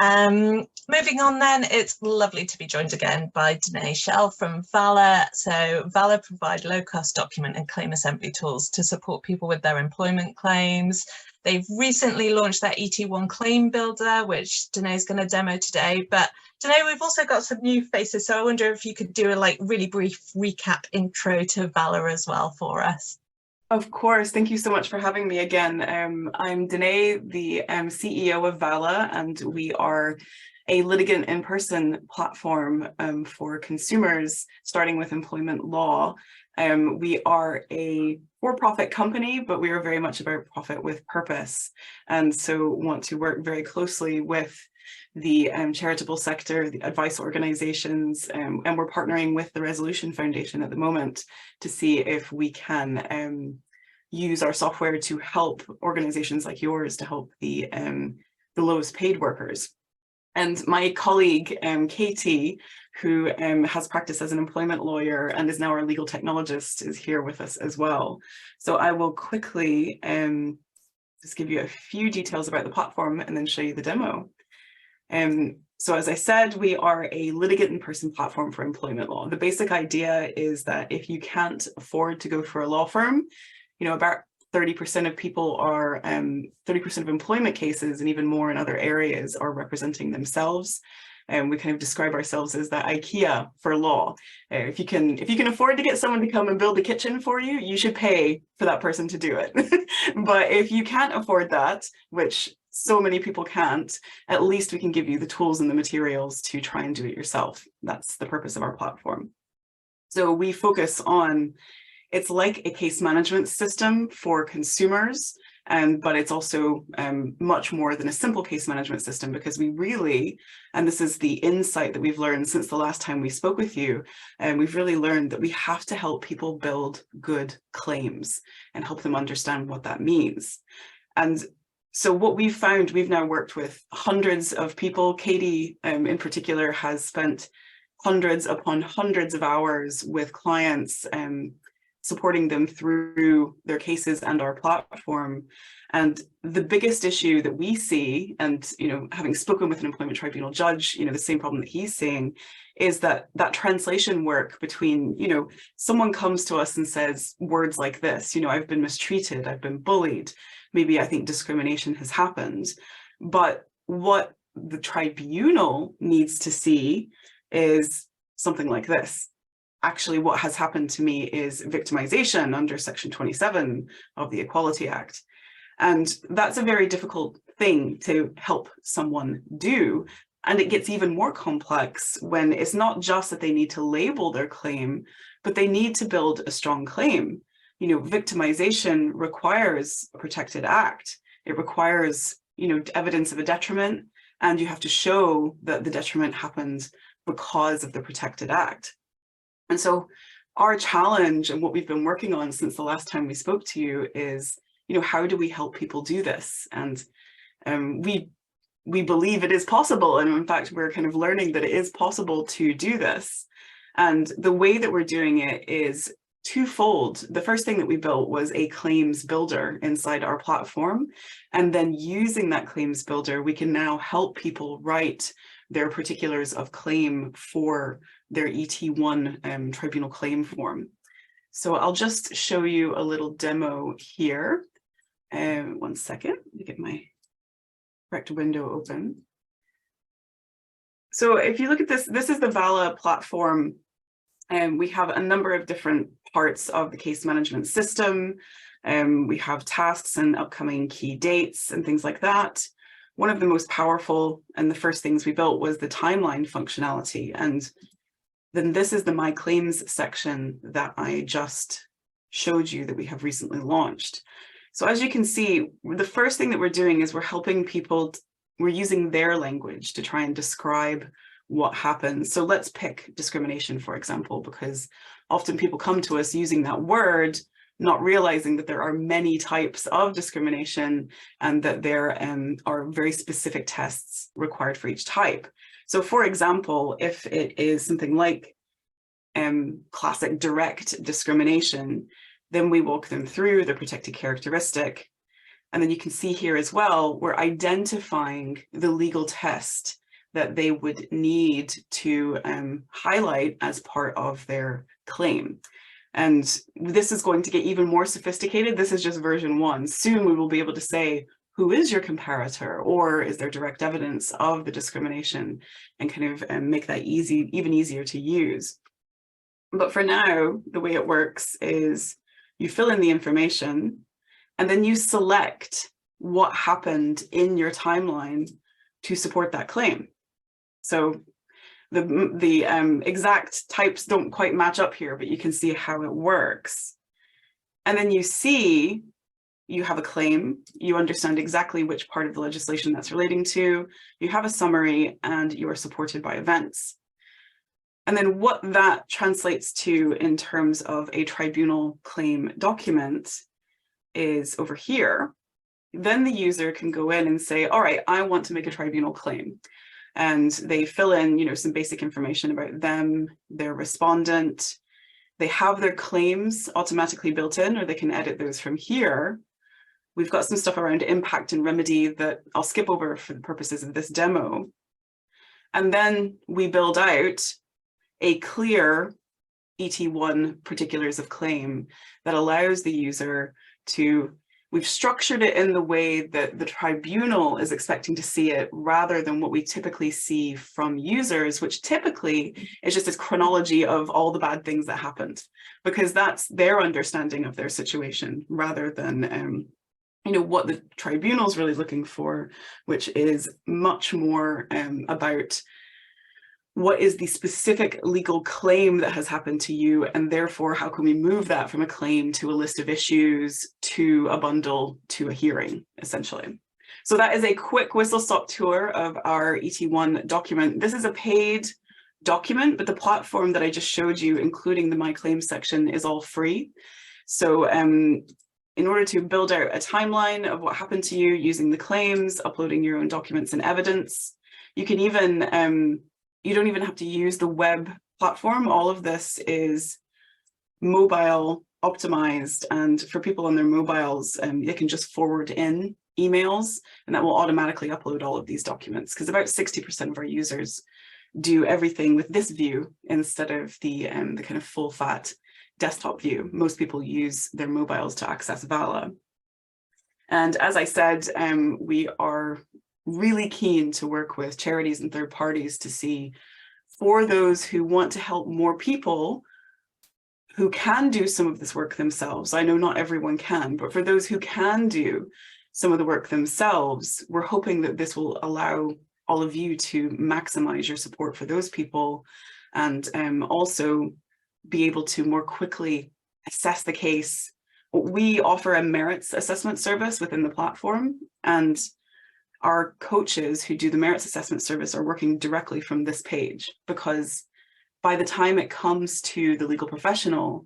Moving on then, it's lovely to be joined again by Danae Shell from Valla. So Valla provide low-cost document and claim assembly tools to support people with their employment claims. They've recently launched their ET1 claim builder, which Danae's going to demo today. But Danae, we've also got some new faces, so I wonder if you could do a really brief recap intro to Valla as well for us. Of course. Thank you so much for having me again. I'm Danae, the CEO of Valla, and we are a litigant in-person platform for consumers, starting with employment law. We are a for-profit company, but we are very much about profit with purpose, and so want to work very closely with the charitable sector, the advice organizations, and we're partnering with the Resolution Foundation at the moment to see if we can use our software to help organizations like yours to help the lowest paid workers. And my colleague, Katie, who has practiced as an employment lawyer and is now our legal technologist, is here with us as well. So I will quickly just give you a few details about the platform and then show you the demo. So as I said, we are a litigant in-person platform for employment law. The basic idea is that if you can't afford to go for a law firm, you know, about 30% of people are, 30% of employment cases and even more in other areas are representing themselves. And we kind of describe ourselves as the IKEA for law. If you can afford to get someone to come and build the kitchen for you, you should pay for that person to do it. But if you can't afford that, which so many people can't, at least we can give you the tools and the materials to try and do it yourself. That's the purpose of our platform. So we focus on, it's like a case management system for consumers, but it's also much more than a simple case management system, because we really, and this is the insight that we've learned since the last time we spoke with you, and we've really learned that we have to help people build good claims and help them understand what that means. And so what we've found, we've now worked with hundreds of people. Katie in particular has spent hundreds upon hundreds of hours with clients, supporting them through their cases and our platform. And the biggest issue that we see, and having spoken with an employment tribunal judge, the same problem that he's seeing, is that translation work between, someone comes to us and says words like this, I've been mistreated, I've been bullied, maybe I think discrimination has happened. But what the tribunal needs to see is something like this. Actually, what has happened to me is victimization under Section 27 of the Equality Act. And that's a very difficult thing to help someone do. And it gets even more complex when it's not just that they need to label their claim, but they need to build a strong claim. Victimization requires a protected act. It requires, evidence of a detriment, and you have to show that the detriment happened because of the protected act. And so our challenge and what we've been working on since the last time we spoke to you is, how do we help people do this? And we believe it is possible. And in fact, we're kind of learning that it is possible to do this. And the way that we're doing it is twofold. The first thing that we built was a claims builder inside our platform. And then using that claims builder, we can now help people write their particulars of claim for their ET1 tribunal claim form. So I'll just show you a little demo here. 1 second, let me get my correct window open. So if you look at this, this is the Valla platform. And we have a number of different parts of the case management system. We have tasks and upcoming key dates and things like that. One of the most powerful and the first things we built was the timeline functionality. And then this is the My Claims section that I just showed you that we have recently launched. So as you can see, the first thing that we're doing is we're helping people, we're using their language to try and describe what happens. So let's pick discrimination, for example, because often people come to us using that word, not realizing that there are many types of discrimination and that there are very specific tests required for each type. So for example, if it is something like classic direct discrimination, then we walk them through the protected characteristic. And then you can see here as well, we're identifying the legal test that they would need to highlight as part of their claim. And this is going to get even more sophisticated. This is just version 1. Soon we will be able to say, who is your comparator, or is there direct evidence of the discrimination, and kind of make that even easier to use. But for now, the way it works is you fill in the information and then you select what happened in your timeline to support that claim. So the exact types don't quite match up here, but you can see how it works. And then you see you have a claim, you understand exactly which part of the legislation that's relating to, you have a summary, and you are supported by events. And then what that translates to in terms of a tribunal claim document is over here. Then the user can go in and say, all right, I want to make a tribunal claim. And they fill in, you know, some basic information about them, their respondent. They have their claims automatically built in, or they can edit those from here. We've got some stuff around impact and remedy that I'll skip over for the purposes of this demo. And then we build out a clear ET1 particulars of claim that allows the user to, we've structured it in the way that the tribunal is expecting to see it, rather than what we typically see from users, which typically is just this chronology of all the bad things that happened, because that's their understanding of their situation, rather than you know, what the tribunal is really looking for, which is much more about what is the specific legal claim that has happened to you, and therefore how can we move that from a claim to a list of issues to a bundle to a hearing, essentially. So that is a quick whistle-stop tour of our ET1 document. This is a paid document, but the platform that I just showed you, including the My Claims section, is all free. So in order to build out a timeline of what happened to you using the claims, uploading your own documents and evidence, you can even you don't even have to use the web platform. All of this is mobile optimized, and for people on their mobiles, they can just forward in emails, and that will automatically upload all of these documents, because about 60% of our users do everything with this view instead of the kind of full fat desktop view. Most people use their mobiles to access Valla. And as I said, we are really keen to work with charities and third parties to see, for those who want to help more people who can do some of this work themselves. I know not everyone can, but for those who can do some of the work themselves, we're hoping that this will allow all of you to maximize your support for those people, and also be able to more quickly assess the case. We offer a merits assessment service within the platform, and our coaches who do the merits assessment service are working directly from this page, because by the time it comes to the legal professional,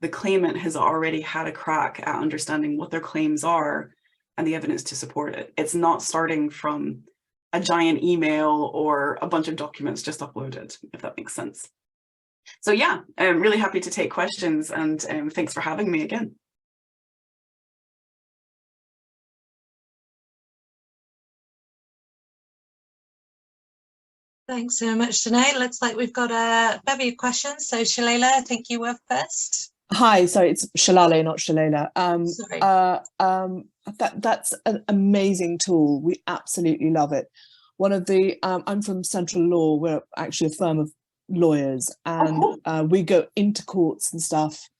the claimant has already had a crack at understanding what their claims are and the evidence to support it. It's not starting from a giant email or a bunch of documents just uploaded, if that makes sense. So yeah, I'm really happy to take questions, and thanks for having me again. Thanks so much, Danae. Looks like we've got a bevy of questions. So Shalala, I think you were first. Hi, sorry, it's Shalala, not Shalala. Sorry. That's an amazing tool. We absolutely love it. One of the, I'm from Central Law. We're actually a firm of lawyers, and we go into courts and stuff,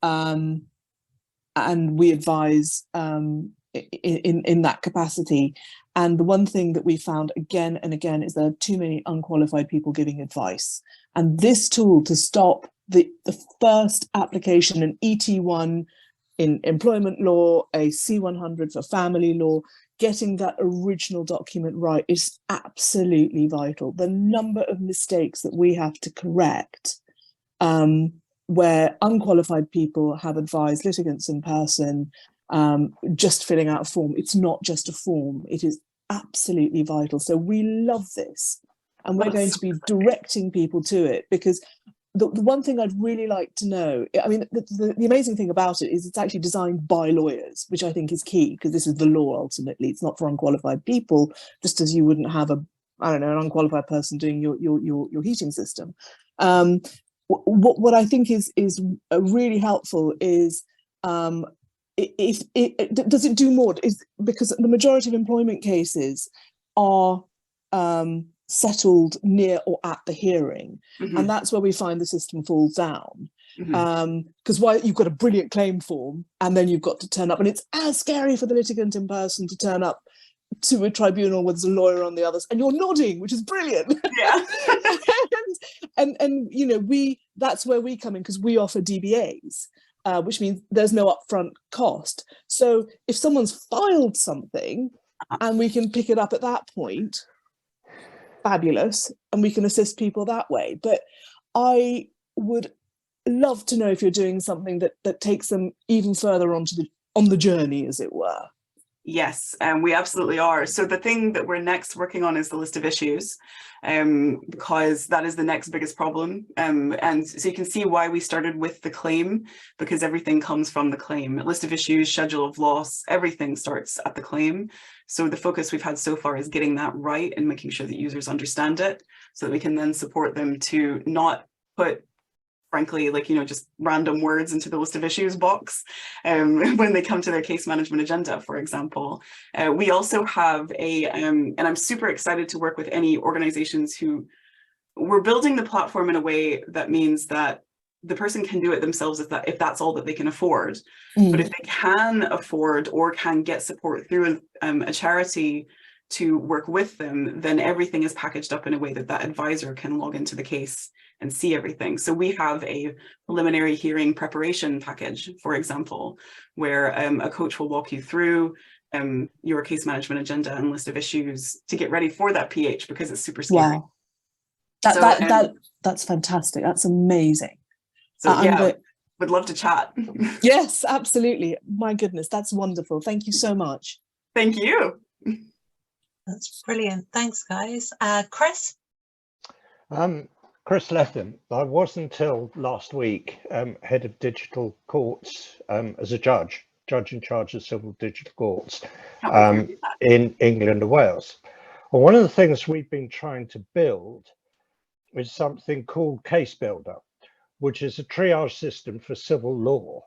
and we advise in that capacity. And the one thing that we found again and again is there are too many unqualified people giving advice. And this tool to stop the first application, an ET1 in employment law, a C100 for family law, getting that original document right is absolutely vital. The number of mistakes that we have to correct where unqualified people have advised litigants in person, just filling out a form. It's not just a form, it is absolutely vital. So we love this, and we're going to be directing people to it, because the one thing I'd really like to know, I mean, the amazing thing about it is it's actually designed by lawyers, which I think is key, because this is the law ultimately. It's not for unqualified people, just as you wouldn't have an unqualified person doing your heating system. What I think is really helpful is, does it do more? Is because the majority of employment cases are settled near or at the hearing, and that's where we find the system falls down. Because why, you've got a brilliant claim form, and then you've got to turn up, and it's as scary for the litigant in person to turn up to a tribunal with a lawyer on the others, and you're nodding, which is brilliant. Yeah. and you know, that's where we come in, because we offer DBAs, which means there's no upfront cost. So if someone's filed something and we can pick it up at that point, fabulous, and we can assist people that way. But I would love to know if you're doing something that takes them even further on the journey, as it were. Yes, we absolutely are. So the thing that we're next working on is the list of issues, because that is the next biggest problem. And so you can see why we started with the claim, because everything comes from the claim. List of issues, schedule of loss, everything starts at the claim. So the focus we've had so far is getting that right and making sure that users understand it, so that we can then support them to not put, frankly, like, you know, just random words into the list of issues box when they come to their case management agenda, for example. We also have and I'm super excited to work with any organizations who, we're building the platform in a way that means that the person can do it themselves if that's all that they can afford. But if they can afford or can get support through a charity to work with them, then everything is packaged up in a way that that advisor can log into the case and see everything. So we have a preliminary hearing preparation package, for example, where a coach will walk you through your case management agenda and list of issues to get ready for that PH, because it's super scary. Wow. That's fantastic. That's amazing. So yeah, would love to chat. Yes, absolutely. My goodness, that's wonderful. Thank you so much. Thank you. That's brilliant. Thanks, guys. Chris? Chris Lethem. I was until last week head of digital courts as a judge in charge of civil digital courts in England and Wales. Well, one of the things we've been trying to build is something called Case Builder, which is a triage system for civil law.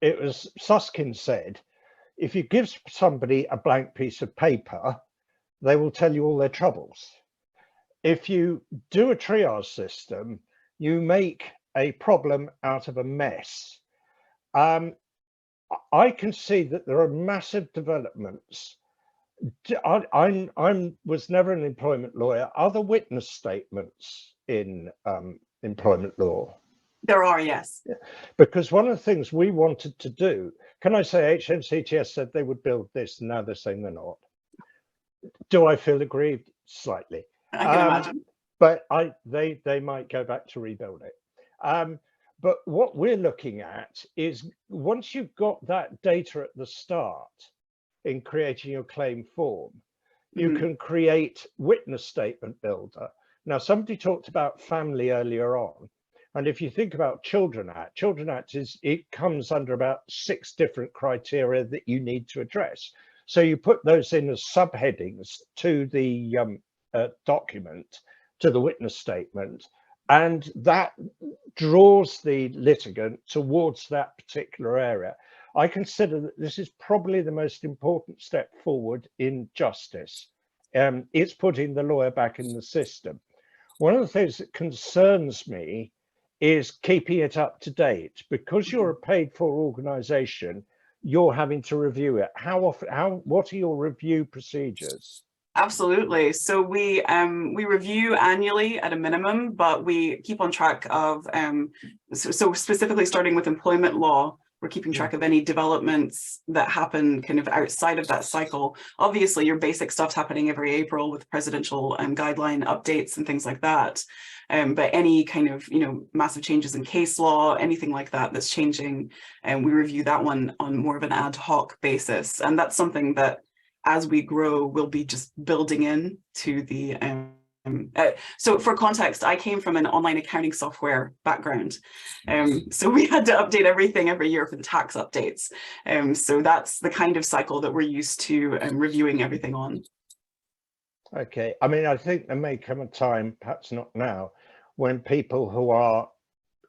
It was Susskind said, if you give somebody a blank piece of paper, they will tell you all their troubles. If you do a triage system, you make a problem out of a mess. I can see that there are massive developments. I was never an employment lawyer. Are there witness statements in employment law? There are, yes. Because one of the things we wanted to do, can I say HMCTS said they would build this, and now they're saying they're not. Do I feel aggrieved? Slightly. I can imagine. But they might go back to rebuild it. But what we're looking at is, once you've got that data at the start in creating your claim form, you can create witness statement builder. Now, somebody talked about family earlier on. And if you think about Children Act it comes under about 6 different criteria that you need to address. So you put those in as subheadings to the document, to the witness statement, and that draws the litigant towards that particular area. I consider that this is probably the most important step forward in justice. It's putting the lawyer back in the system. One of the things that concerns me is keeping it up to date. Because you're a paid for organization, you're having to review it. How often, what are your review procedures? Absolutely. So we review annually at a minimum, but we keep on track of, so specifically starting with employment law, we're keeping track of any developments that happen kind of outside of that cycle. Obviously, your basic stuff's happening every April with presidential guideline updates and things like that. But any kind of, massive changes in case law, anything like that that's changing, and we review that one on more of an ad hoc basis. And that's something that, as we grow, we'll be just building in to the So for context, I came from an online accounting software background. So we had to update everything every year for the tax updates. So that's the kind of cycle that we're used to reviewing everything on. Okay, I mean, I think there may come a time, perhaps not now, when people who are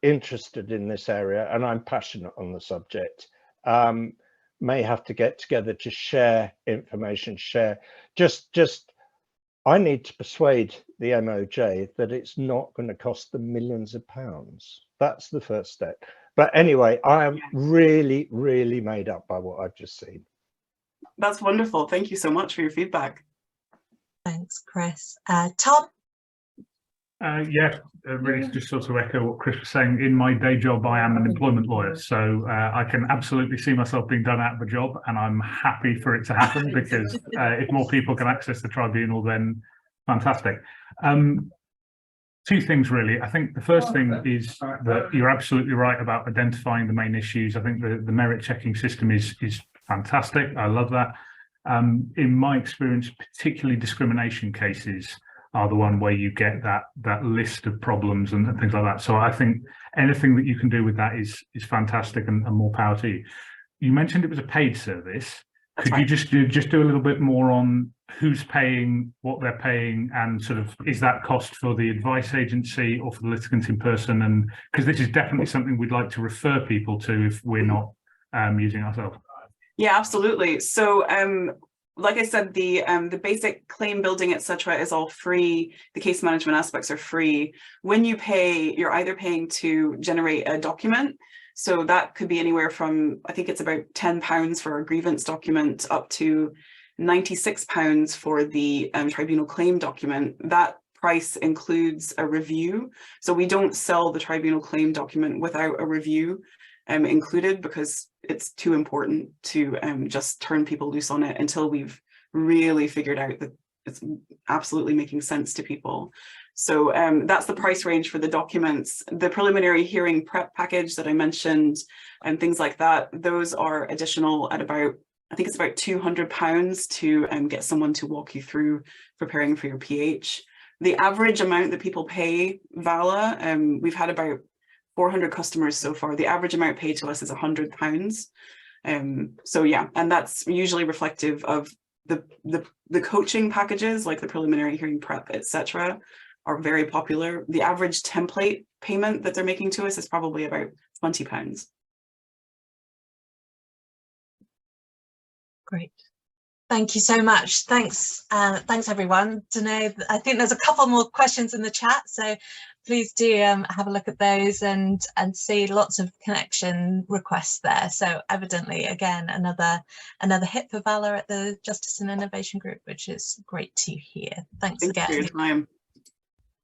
interested in this area, and I'm passionate on the subject, may have to get together to share information, I need to persuade the MOJ that it's not going to cost them millions of pounds. That's the first step. But anyway, I am really, really made up by what I've just seen. That's wonderful. Thank you so much for your feedback. Thanks, Chris. Tom? Yeah, really just sort of echo what Chris was saying. In my day job, I am an employment lawyer, so I can absolutely see myself being done out of a job, and I'm happy for it to happen because if more people can access the tribunal, then fantastic. Two things really. I think the first thing is that you're absolutely right about identifying the main issues. I think the merit checking system is fantastic. I love that. In my experience, particularly discrimination cases are the one where you get that list of problems and things like that. So I think anything that you can do with that is fantastic and more power to you. You mentioned it was a paid service. Could you just do a little bit more on who's paying, what they're paying, and sort of is that cost for the advice agency or for the litigant in person? And because this is definitely something we'd like to refer people to if we're not using ourselves. Yeah, absolutely. So like I said, the basic claim building, etc., is all free. The case management aspects are free. When you pay, you're either paying to generate a document. So that could be anywhere from, I think it's about £10 for a grievance document up to £96 for the tribunal claim document. That price includes a review. So we don't sell the tribunal claim document without a review included, because it's too important to just turn people loose on it until we've really figured out that it's absolutely making sense to people. So that's the price range for the documents. The preliminary hearing prep package that I mentioned and things like that, those are additional at about, I think it's about £200 to get someone to walk you through preparing for your PH. The average amount that people pay Valla, we've had about 400 customers so far. The average amount paid to us is £100. So yeah, and that's usually reflective of the coaching packages, like the preliminary hearing prep, etc., are very popular. The average template payment that they're making to us is probably about £20. Great. Thank you so much. Thanks everyone. Danae, I think there's a couple more questions in the chat, so please do have a look at those and see lots of connection requests there. So evidently, again, another hit for Valla at the Justice and Innovation Group, which is great to hear. Thanks again. Thanks for your time.